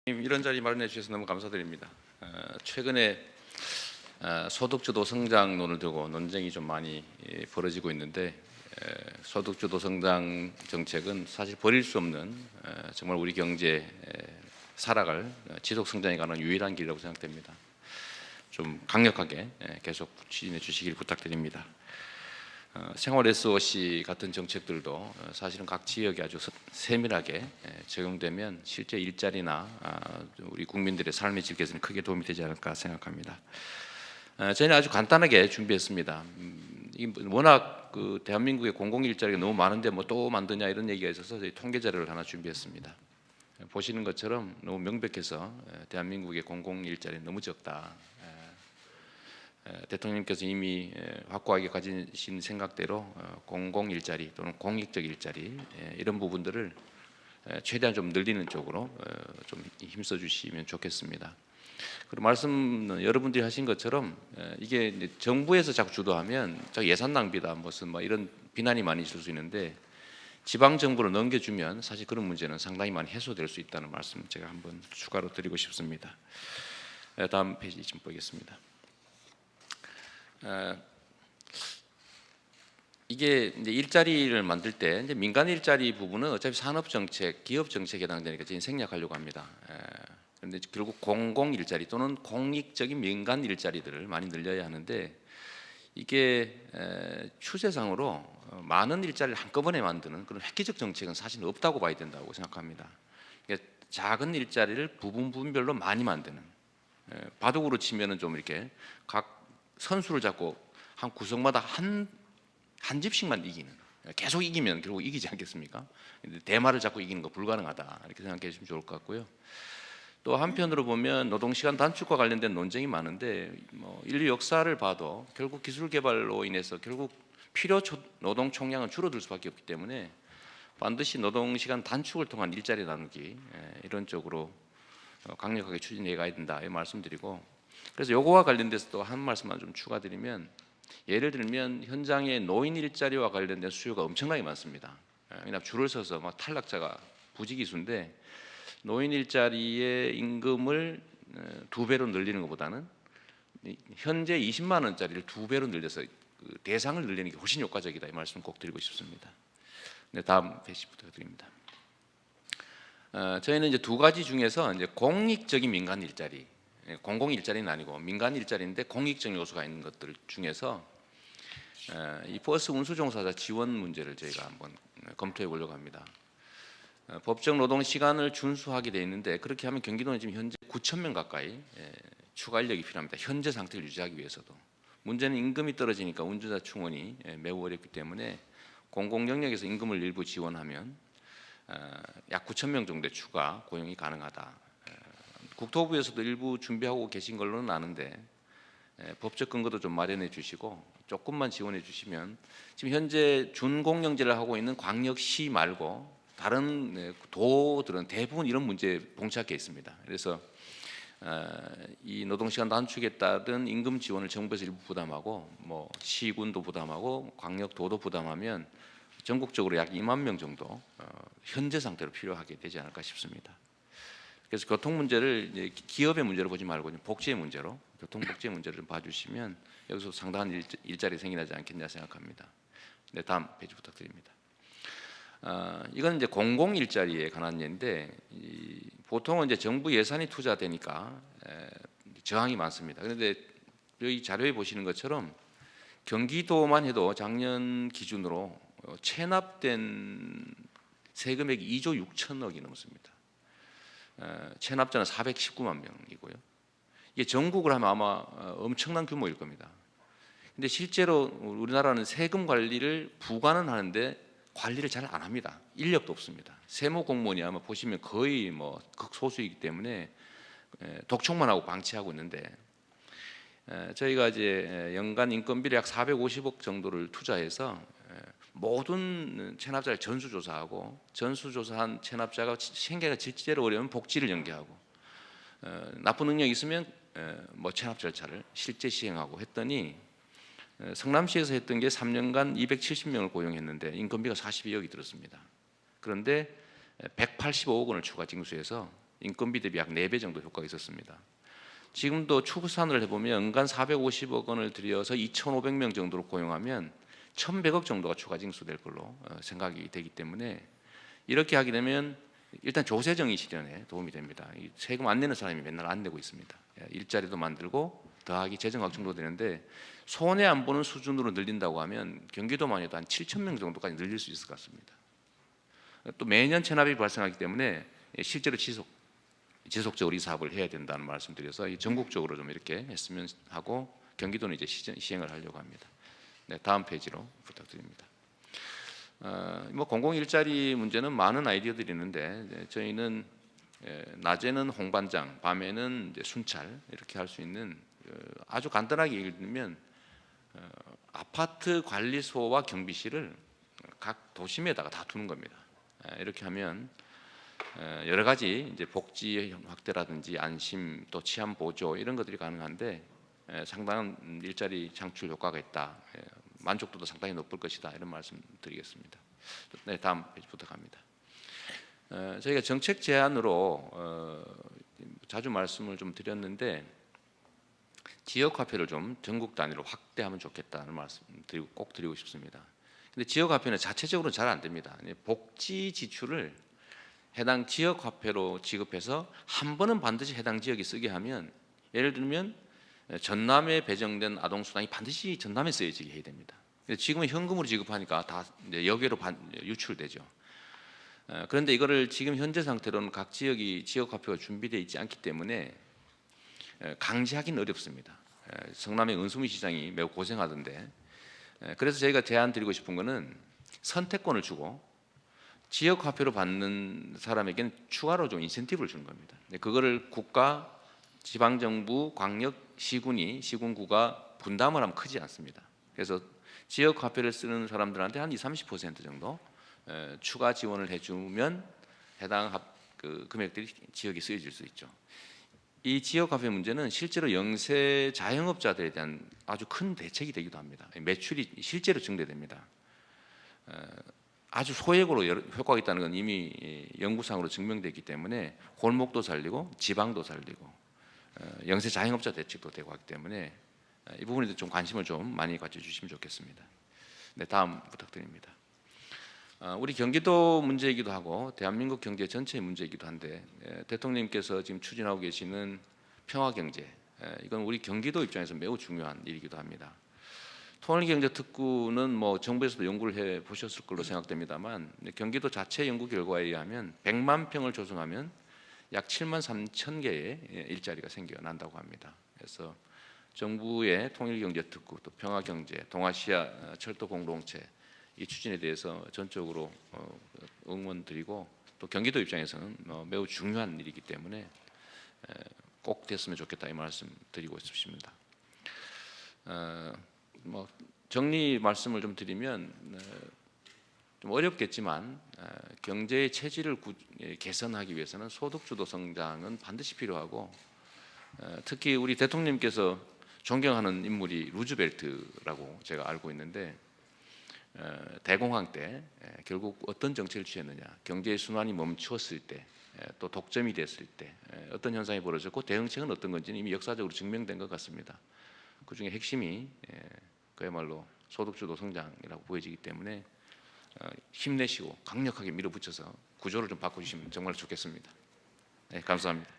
이런 자리 마련해 주셔서 너무 감사드립니다. 최근에 소득주도 성장론을 두고 논쟁이 좀 많이 벌어지고 있는데, 소득주도 성장 정책은 사실 버릴 수 없는 정말 우리 경제 살아갈 지속 성장에 관한 유일한 길이라고 생각됩니다. 좀 강력하게 계속 추진해 주시길 부탁드립니다. 생활 SOC 같은 정책들도 사실은 각 지역에 아주 세밀하게 적용되면 실제 일자리나 우리 국민들의 삶의 질 개선에 크게 도움이 되지 않을까 생각합니다. 저희는 아주 간단하게 준비했습니다. 워낙 대한민국의 공공일자리가 너무 많은데 뭐 또 만드냐 이런 얘기가 있어서 저희 통계 자료를 하나 준비했습니다. 보시는 것처럼 너무 명백해서 대한민국의 공공일자리 너무 적다. 대통령께서 이미 확고하게 가지신 생각대로 공공일자리 또는 공익적 일자리 이런 부분들을 최대한 좀 늘리는 쪽으로 좀 힘써 주시면 좋겠습니다. 그리고 말씀 여러분들이 하신 것처럼 이게 이제 정부에서 자꾸 주도하면 예산 낭비다 무슨 뭐 이런 비난이 많이 있을 수 있는데, 지방 정부로 넘겨주면 사실 그런 문제는 상당히 많이 해소될 수 있다는 말씀 제가 한번 추가로 드리고 싶습니다. 다음 페이지 좀 보겠습니다. 이게 이제 일자리를 만들 때 이제 민간 일자리 부분은 어차피 산업 정책, 기업 정책에 해당되니까 저희 생략하려고 합니다. 그런데 결국 공공 일자리 또는 공익적인 민간 일자리들을 많이 늘려야 하는데, 이게 추세상으로 많은 일자리를 한꺼번에 만드는 그런 획기적 정책은 사실 없다고 봐야 된다고 생각합니다. 그러니까 작은 일자리를 부분별로 많이 만드는, 바둑으로 치면은 좀 이렇게 각 선수를 잡고 한 구석마다 한 집씩만 이기는, 계속 이기면 결국 이기지 않겠습니까? 대마를 잡고 이기는 거 불가능하다 이렇게 생각해 주시면 좋을 것 같고요. 또 한편으로 보면 노동시간 단축과 관련된 논쟁이 많은데, 뭐 인류 역사를 봐도 결국 기술 개발로 인해서 결국 필요 노동 총량은 줄어들 수밖에 없기 때문에 반드시 노동시간 단축을 통한 일자리 나누기 이런 쪽으로 강력하게 추진해 가야 된다 이 말씀드리고, 그래서 요거와 관련돼서 또 한 말씀만 좀 추가드리면, 예를 들면 현장의 노인 일자리와 관련된 수요가 엄청나게 많습니다. 그냥 줄을 서서 막 탈락자가 부지기수인데, 노인 일자리의 임금을 2배로 늘리는 것보다는 현재 20만 원짜리를 2배로 늘려서 대상을 늘리는 게 훨씬 효과적이다 이 말씀 꼭 드리고 싶습니다. 네, 다음 페이지 부탁드립니다. 저희는 이제 두 가지 중에서 이제 공익적인 민간 일자리, 공공 일자리는 아니고 민간 일자리인데 공익적 요소가 있는 것들 중에서 이 버스 운수 종사자 지원 문제를 저희가 한번 검토해 보려고 합니다. 법정 노동 시간을 준수하게 돼 있는데, 그렇게 하면 경기도는 지금 현재 9천 명 가까이 추가 인력이 필요합니다. 현재 상태를 유지하기 위해서도. 문제는 임금이 떨어지니까 운전자 충원이 매우 어렵기 때문에 공공 영역에서 임금을 일부 지원하면 약 9천 명 정도의 추가 고용이 가능하다. 국토부에서도 일부 준비하고 계신 걸로는 아는데, 법적 근거도 좀 마련해 주시고 조금만 지원해 주시면, 지금 현재 준공영제를 하고 있는 광역시 말고 다른 도들은 대부분 이런 문제에 봉착해 있습니다. 그래서 이 노동시간 단축에 따른 임금 지원을 정부에서 일부 부담하고, 뭐 시군도 부담하고 광역도도 부담하면 전국적으로 약 2만 명 정도 현재 상태로 필요하게 되지 않을까 싶습니다. 그래서 교통 문제를 기업의 문제로 보지 말고 복지의 문제로, 교통 복지의 문제를 좀 봐주시면 여기서 상당한 일자리 생기지 않겠냐 생각합니다. 네, 다음 페이지 부탁드립니다. 이건 이제 공공 일자리에 관한 예인데, 보통은 이제 정부 예산이 투자되니까 저항이 많습니다. 그런데 여기 자료에 보시는 것처럼 경기도만 해도 작년 기준으로 체납된 세금액이 2조 6천억이 넘습니다. 체납자는 419만 명이고요. 이게 전국을 하면 아마 엄청난 규모일 겁니다. 근데 실제로 우리나라는 세금 관리를 부과는 하는데 관리를 잘 안 합니다. 인력도 없습니다. 세무 공무원이 아마 보시면 거의 뭐 극소수이기 때문에 독촉만 하고 방치하고 있는데, 저희가 이제 연간 인건비를 약 450억 정도를 투자해서 모든 체납자를 전수조사하고, 전수조사한 체납자가 생계가 실제로 어려우면 복지를 연계하고, 나쁜 능력이 있으면 뭐 체납 절차를 실제 시행하고 했더니, 성남시에서 했던 게 3년간 270명을 고용했는데 인건비가 42억이 들었습니다. 그런데 185억 원을 추가 징수해서 인건비 대비 약 4배 정도 효과가 있었습니다. 지금도 추산을 해보면 연간 450억 원을 들여서 2,500명 정도로 고용하면 1,100억 정도가 추가 징수될 걸로 생각이 되기 때문에 이렇게 하게 되면 일단 조세정의 실현에 도움이 됩니다. 세금 안 내는 사람이 맨날 안 내고 있습니다. 일자리도 만들고 더하기 재정 확충도 되는데 손해 안 보는 수준으로 늘린다고 하면 경기도만 해도 한 7,000명 정도까지 늘릴 수 있을 것 같습니다. 또 매년 체납이 발생하기 때문에 실제로 지속적으로 이 사업을 해야 된다는 말씀드려서 전국적으로 좀 이렇게 했으면 하고 경기도는 이제 시행을 하려고 합니다. 네, 다음 페이지로 부탁드립니다. 뭐 공공 일자리 문제는 많은 아이디어들이 있는데 저희는 낮에는 홍반장, 밤에는 이제 순찰 이렇게 할 수 있는 아주 간단하게 예를 들면 아파트 관리소와 경비실을 각 도심에다가 다 두는 겁니다. 이렇게 하면 여러 가지 이제 복지 확대라든지 안심 또 치안 보조 이런 것들이 가능한데 상당한 일자리 창출 효과가 있다. 만족도도 상당히 높을 것이다. 이런 말씀드리겠습니다. 네, 다음 페이지 부탁합니다. 저희가 정책 제안으로 자주 말씀을 좀 드렸는데 지역 화폐를 좀 전국 단위로 확대하면 좋겠다는 말씀 꼭 드리고 싶습니다. 근데 지역 화폐는 자체적으로 잘 안 됩니다. 복지 지출을 해당 지역 화폐로 지급해서 한 번은 반드시 해당 지역이 쓰게 하면 예를 들면 전남에 배정된 아동수당이 반드시 전남에 쓰여지게 해야 됩니다. 지금은 현금으로 지급하니까 다 이제 여기로 유출되죠. 그런데 이거를 지금 현재 상태로는 각 지역이 지역 화폐가 준비되어 있지 않기 때문에 강제하기는 어렵습니다. 성남의 은수미 시장이 매우 고생하던데 그래서 저희가 제안 드리고 싶은 거는 선택권을 주고 지역 화폐로 받는 사람에게는 추가로 좀 인센티브를 주는 겁니다. 그거를 국가, 지방정부, 광역, 시군구가 분담을 하면 크지 않습니다. 그래서 지역 화폐를 쓰는 사람들한테 한 20-30% 정도 추가 지원을 해주면 해당 금액들이 지역에 쓰여질 수 있죠. 이 지역 화폐 문제는 실제로 영세 자영업자들에 대한 아주 큰 대책이 되기도 합니다. 매출이 실제로 증대됩니다. 아주 소액으로 효과가 있다는 건 이미 연구상으로 증명되기 때문에 골목도 살리고 지방도 살리고 영세 자영업자 대책도 되고 하기 때문에 이 부분에 좀 관심을 좀 많이 가져주시면 좋겠습니다. 네, 다음 부탁드립니다. 우리 경기도 문제이기도 하고 대한민국 경제 전체의 문제이기도 한데 대통령님께서 지금 추진하고 계시는 평화경제 이건 우리 경기도 입장에서 매우 중요한 일이기도 합니다. 통일경제특구는 뭐 정부에서도 연구를 해 보셨을 걸로 생각됩니다만 경기도 자체 연구 결과에 의하면 100만 평을 조성하면 약 7만 3천 개의 일자리가 생겨난다고 합니다. 그래서 정부의 통일경제특구 또 평화경제, 동아시아 철도 공동체 이 추진에 대해서 전적으로 응원드리고 또 경기도 입장에서는 매우 중요한 일이기 때문에 꼭 됐으면 좋겠다 이 말씀 드리고 싶습니다. 뭐 정리 말씀을 좀 드리면 좀 어렵겠지만 경제의 체질을 개선하기 위해서는 소득주도 성장은 반드시 필요하고 특히 우리 대통령님께서 존경하는 인물이 루즈벨트라고 제가 알고 있는데 대공황 때 결국 어떤 정책을 취했느냐 경제의 순환이 멈추었을 때 또 독점이 됐을 때 어떤 현상이 벌어졌고 대응책은 어떤 건지는 이미 역사적으로 증명된 것 같습니다. 그중에 핵심이 그야말로 소득주도 성장이라고 보여지기 때문에 힘내시고 강력하게 밀어붙여서 구조를 좀 바꿔주시면 정말 좋겠습니다. 네, 감사합니다.